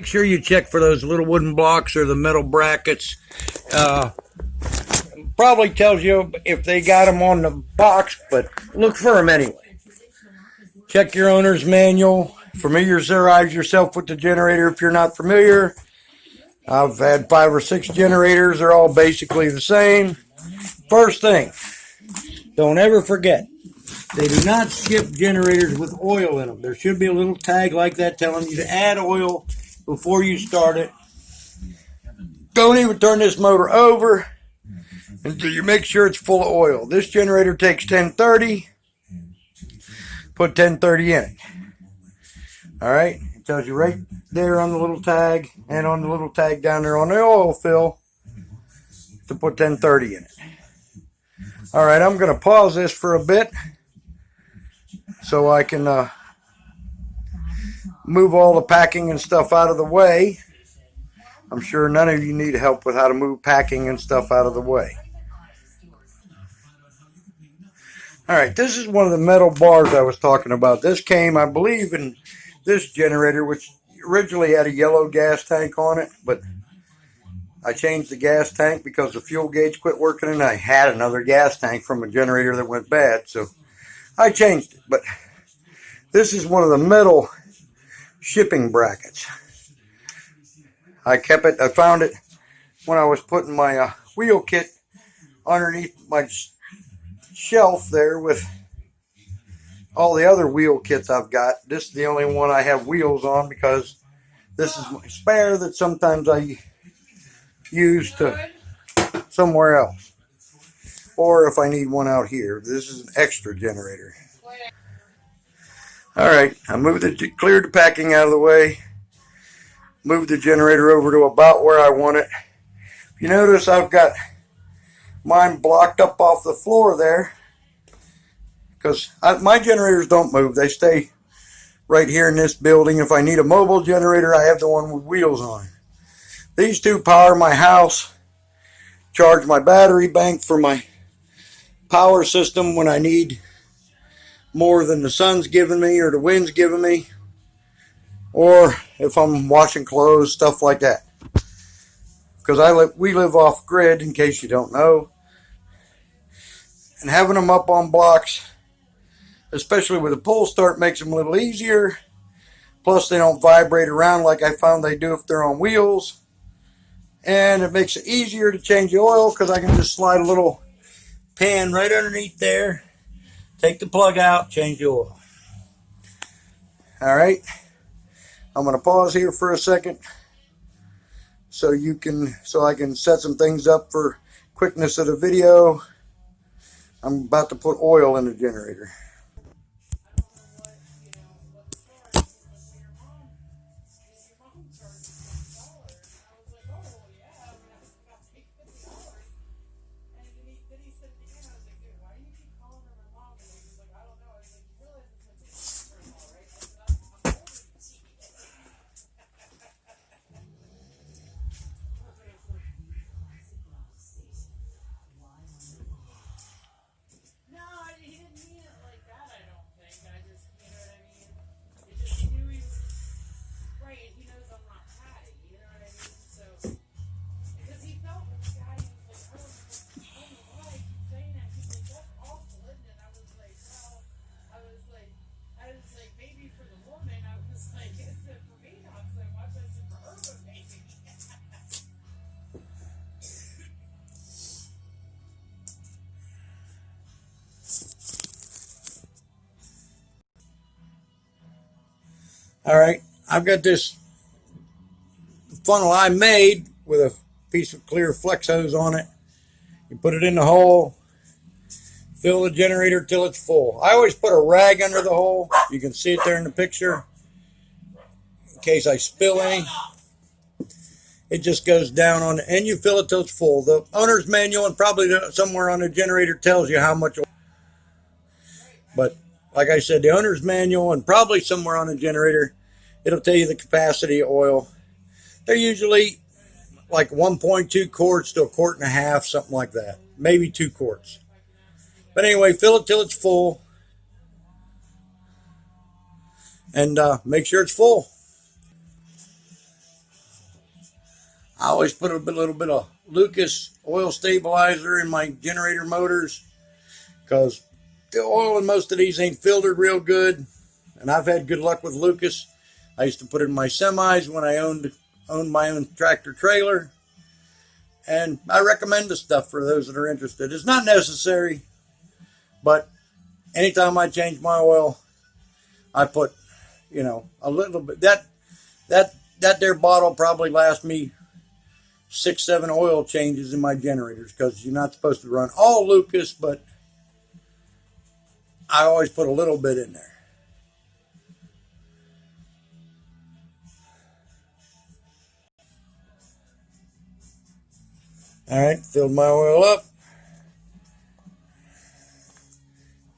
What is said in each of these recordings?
make sure you check for those little wooden blocks or the metal brackets. Probably tells you if they got them on the box, but look for them anyway. Check your owner's manual. Familiarize yourself with the generator if you're not familiar. I've had 5 or 6 generators. They're all basically the same. First thing, don't ever forget, they do not ship generators with oil in them. There should be a little tag like that telling you to add oil before you start it. Don't even turn this motor over until you make sure it's full of oil. This generator takes 1030. Put 1030 in it. All right, it tells you right there on the little tag and on the little tag down there on the oil fill to put 1030 in it. All right, I'm going to pause this for a bit so I can move all the packing and stuff out of the way. I'm sure none of you need help with how to move packing and stuff out of the way. All right, this is one of the metal bars I was talking about. This came, I believe, in this generator, which originally had a yellow gas tank on it, but I changed the gas tank because the fuel gauge quit working, and I had another gas tank from a generator that went bad, so I changed it. But this is one of the metal shipping brackets. I kept it. I found it when I was putting my wheel kit underneath my shelf there with all the other wheel kits I've got. This is the only one I have wheels on because this is my spare that sometimes I use to somewhere else, or if I need one out here. This is an extra generator. All right, I cleared the packing out of the way, moved the generator over to about where I want it. If you notice, I've got mine blocked up off the floor there because my generators don't move. They stay right here in this building. If I need a mobile generator, I have the one with wheels on it. These two power my house, charge my battery bank for my power system when I need more than the sun's giving me or the wind's giving me, or if I'm washing clothes, stuff like that. Because we live off grid, in case you don't know. And having them up on blocks, especially with a pull start, makes them a little easier. Plus, they don't vibrate around like I found they do if they're on wheels. And it makes it easier to change the oil because I can just slide a little pan right underneath there, take the plug out, change the oil. All right, I'm going to pause here for a second so I can set some things up for quickness of the video. I'm about to put oil in the generator. All right, I've got this funnel I made with a piece of clear flex hose on it. You put it in the hole, fill the generator till it's full. I always put a rag under the hole. You can see it there in the picture. In case I spill any, it just goes down on it, and you fill it till it's full. The owner's manual and probably somewhere on the generator tells you how much oil. But like I said, the owner's manual and probably somewhere on the generator, it'll tell you the capacity of oil. They're usually like 1.2 quarts to 1.5 quarts, something like that. Maybe 2 quarts. But anyway, fill it till it's full. And make sure it's full. I always put a little bit of Lucas oil stabilizer in my generator motors because the oil in most of these ain't filtered real good. And I've had good luck with Lucas. I used to put it in my semis when I owned my own tractor trailer. And I recommend the stuff for those that are interested. It's not necessary, but anytime I change my oil, I put, a little bit. That there bottle probably lasts me 6-7 oil changes in my generators because you're not supposed to run all Lucas, but I always put a little bit in there. All right, filled my oil up.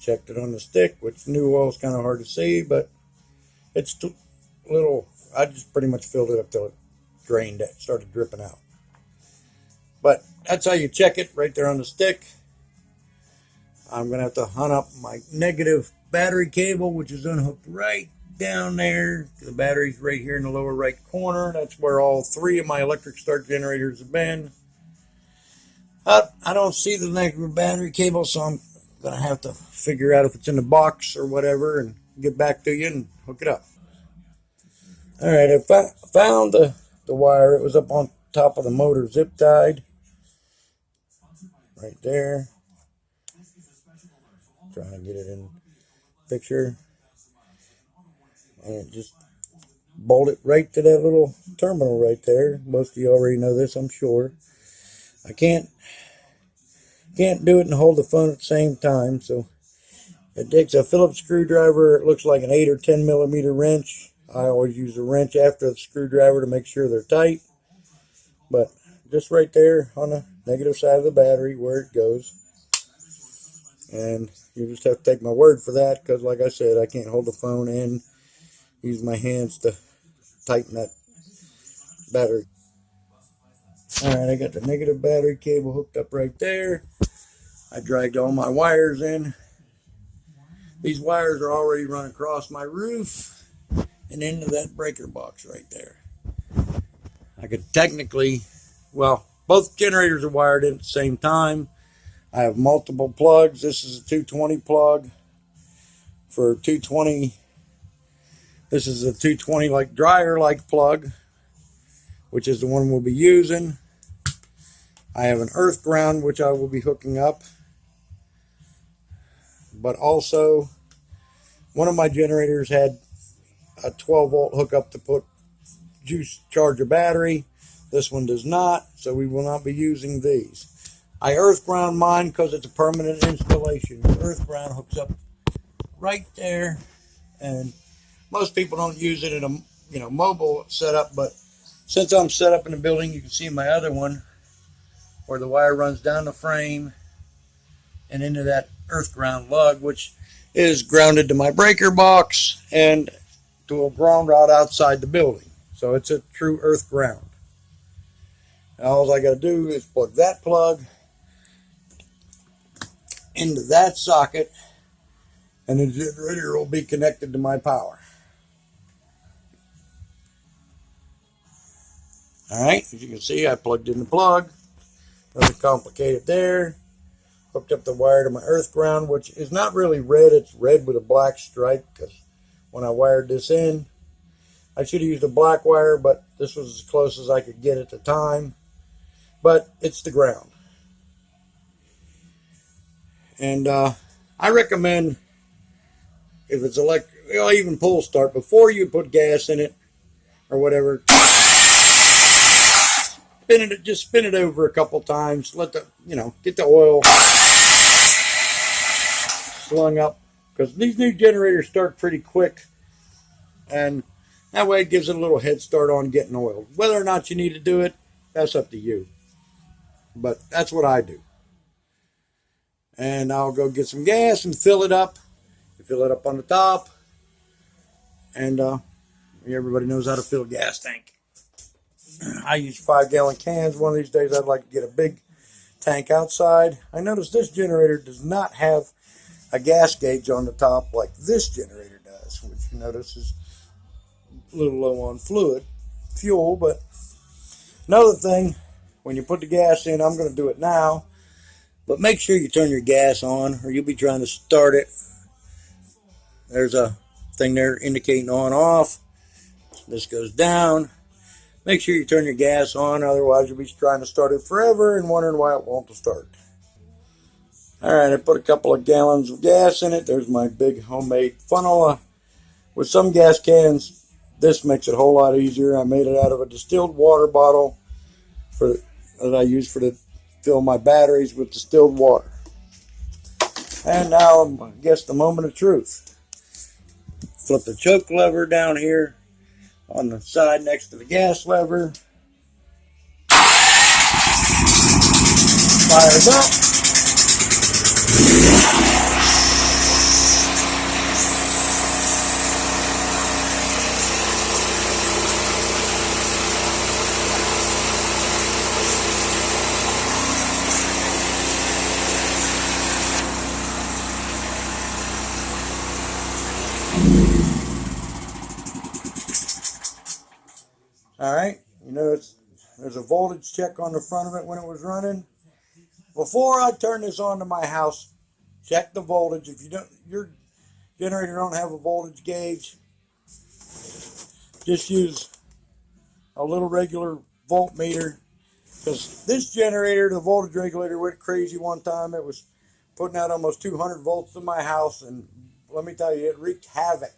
Checked it on the stick, which new oil is kind of hard to see, but it's little. I just pretty much filled it up till it drained, it started dripping out. But that's how you check it, right there on the stick. I'm going to have to hunt up my negative battery cable, which is unhooked right down there. The battery's right here in the lower right corner. That's where all 3 of my electric start generators have been. I don't see the negative battery cable, so I'm going to have to figure out if it's in the box or whatever and get back to you and hook it up. All right, I found the wire. It was up on top of the motor, zip tied. Right there. Trying to get it in picture. And it just bolted right to that little terminal right there. Most of you already know this, I'm sure. I can't do it and hold the phone at the same time, so it takes a Phillips screwdriver. It looks like an 8 or 10 millimeter wrench. I always use a wrench after the screwdriver to make sure they're tight. But just right there on the negative side of the battery where it goes. And you just have to take my word for that because, like I said, I can't hold the phone and use my hands to tighten that battery. Alright, I got the negative battery cable hooked up right there. I dragged all my wires in. These wires are already run across my roof and into that breaker box right there. I could technically, well, both generators are wired in at the same time. I have multiple plugs. This is a 220 plug for 220. This is a 220 like dryer like plug, which is the one we'll be using. I have an earth ground, which I will be hooking up. But also, one of my generators had a 12 volt hookup to put charge a battery. This one does not, so we will not be using these. I earth ground mine because it's a permanent installation. Earth ground hooks up right there, and most people don't use it in a mobile setup, but since I'm set up in the building, you can see my other one where the wire runs down the frame and into that earth ground lug, which is grounded to my breaker box and to a ground rod outside the building. So it's a true earth ground. Now all I got to do is plug that plug into that socket, and the generator will be connected to my power. Alright, as you can see, I plugged in the plug. Nothing complicated there. Hooked up the wire to my earth ground, which is not really red. It's red with a black stripe because when I wired this in, I should have used a black wire, but this was as close as I could get at the time. But it's the ground. And I recommend, if it's electric, even pull start, before you put gas in it or whatever, just spin it over a couple times. Let the, get the oil slung up, because these new generators start pretty quick, and that way it gives it a little head start on getting oiled. Whether or not you need to do it, that's up to you. But that's what I do. And I'll go get some gas and fill it up. Fill it up on the top. And everybody knows how to fill a gas tank. I use 5-gallon cans. One of these days I'd like to get a big tank outside. I noticed this generator does not have a gas gauge on the top like this generator does, which you notice is a little low on fuel, but Another thing, when you put the gas in, I'm going to do it now, but make sure you turn your gas on or you'll be trying to start it. There's a thing there indicating on off. This goes down. Make sure you turn your gas on, otherwise you'll be trying to start it forever and wondering why it won't start. Alright, I put a couple of gallons of gas in it. There's my big homemade funnel. With some gas cans, this makes it a whole lot easier. I made it out of a distilled water bottle that I use to fill my batteries with distilled water. And now, I guess, the moment of truth. Flip the choke lever down here on the side next to the gas lever. Fires up. Alright, you notice there's a voltage check on the front of it when it was running. Before I turn this on to my house, check the voltage. If your generator don't have a voltage gauge, just use a little regular voltmeter. Because this generator, the voltage regulator, went crazy one time. It was putting out almost 200 volts in my house, and let me tell you, it wreaked havoc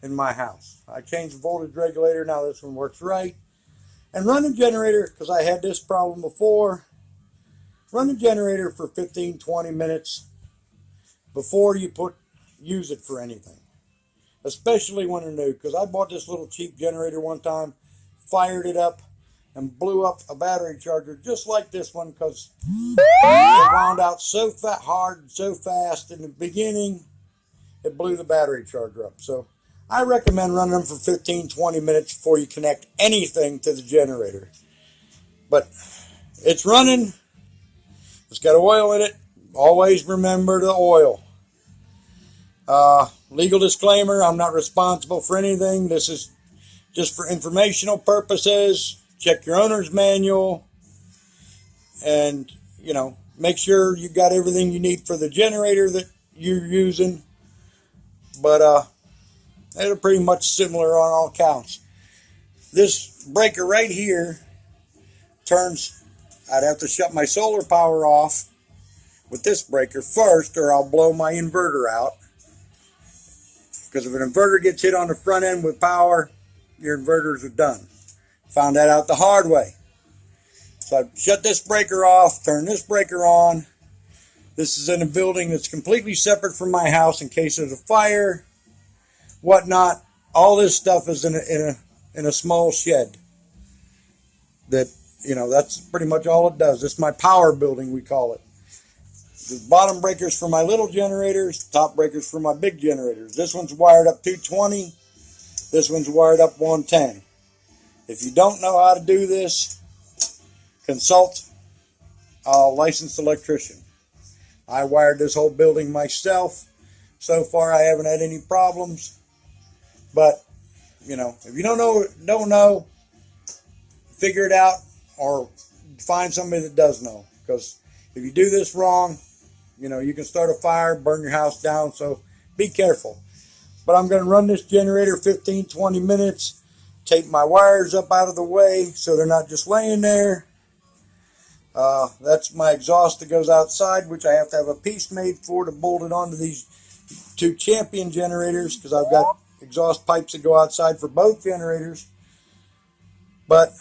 in my house. I changed the voltage regulator. Now this one works right. And run the generator, because I had this problem before. Run the generator for 15-20 minutes before you use it for anything, especially when they're new. Because I bought this little cheap generator one time, fired it up, and blew up a battery charger just like this one, because it wound out so hard, so fast in the beginning, it blew the battery charger up. So I recommend running them for 15-20 minutes before you connect anything to the generator. But it's running. It's got oil in it. Always remember the oil. Legal disclaimer, I'm not responsible for anything. This is just for informational purposes. Check your owner's manual. And, make sure you got everything you need for the generator that you're using. But, they're pretty much similar on all counts. This breaker right here turns, I'd have to shut my solar power off with this breaker first, or I'll blow my inverter out. Because if an inverter gets hit on the front end with power, your inverters are done. Found that out the hard way. So I shut this breaker off, turn this breaker on. This is in a building that's completely separate from my house in case there's a fire, whatnot. All this stuff is in a small shed. That's pretty much all it does. It's my power building, we call it. The bottom breakers for my little generators, top breakers for my big generators. This one's wired up 220. This one's wired up 110. If you don't know how to do this, consult a licensed electrician. I wired this whole building myself. So far, I haven't had any problems. But, if you don't know, figure it out or find somebody that does know. Because if you do this wrong, you can start a fire, burn your house down. So be careful. But I'm going to run this generator 15-20 minutes. Take my wires up out of the way so they're not just laying there. That's my exhaust that goes outside, which I have to have a piece made for to bolt it onto these two Champion generators, because I've got exhaust pipes that go outside for both generators. But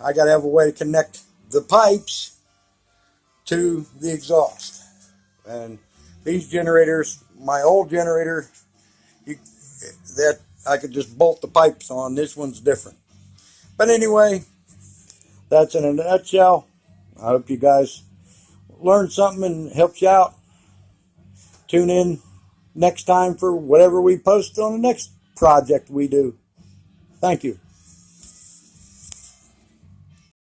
I got to have a way to connect the pipes to the exhaust. And these generators, my old generator, that I could just bolt the pipes on. This one's different. But anyway, that's in a nutshell. I hope you guys learned something and helped you out. Tune in next time for whatever we post on the next project we do. Thank you.